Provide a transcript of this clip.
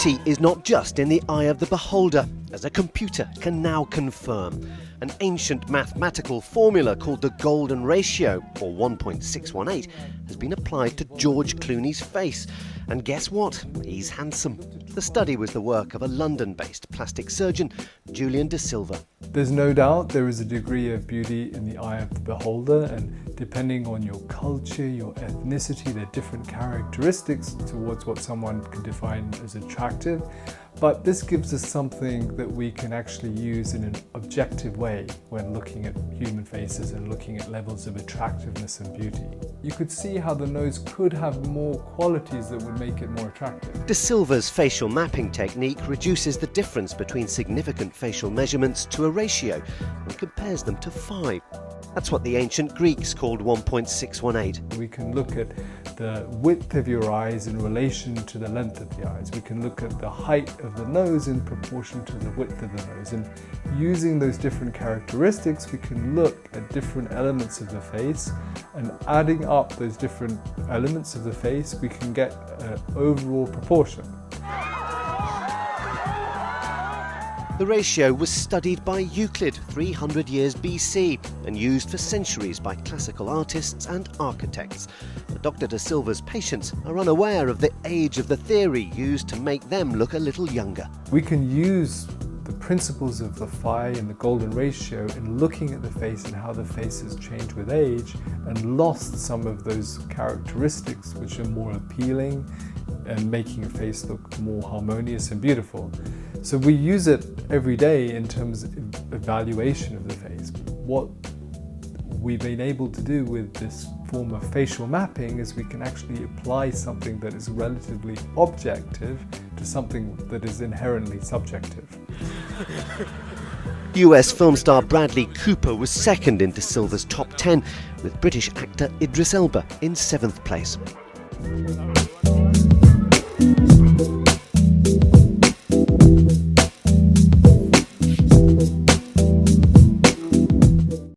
Beauty is not just in the eye of the beholder, as a computer can now confirm. An ancient mathematical formula called the golden ratio, or 1.618, has been applied to George Clooney's face. And guess what? He's handsome. The study was the work of a London-based plastic surgeon, Julian De Silva. There's no doubt there is a degree of beauty in the eye of the beholder, and depending on your culture, your ethnicity, there are different characteristics towards what someone can define as attractive. But this gives us something that we can actually use in an objective way when looking at human faces and looking at levels of attractiveness and beauty. You could see how the nose could have more qualities that would make it more attractive. De Silva's facial mapping technique reduces the difference between significant facial measurements to a ratio and compares them to 5. That's what the ancient Greeks called 1.618. We can look at the width of your eyes in relation to the length of the eyes. We can look at the height of the nose in proportion to the width of the nose. And using those different characteristics, we can look at different elements of the face, and adding up those different elements of the face, we can get an overall proportion. The ratio was studied by Euclid 300 years BC and used for centuries by classical artists and architects. But Dr. De Silva's patients are unaware of the age of the theory used to make them look a little younger. We can use the principles of the Phi and the golden ratio in looking at the face and how the face has changed with age and lost some of those characteristics which are more appealing and making a face look more harmonious and beautiful. So we use it every day in terms of evaluation of the face. What we've been able to do with this form of facial mapping is we can actually apply something that is relatively objective to something that is inherently subjective. US film star Bradley Cooper was second in De Silva's top 10, with British actor Idris Elba in 7th place.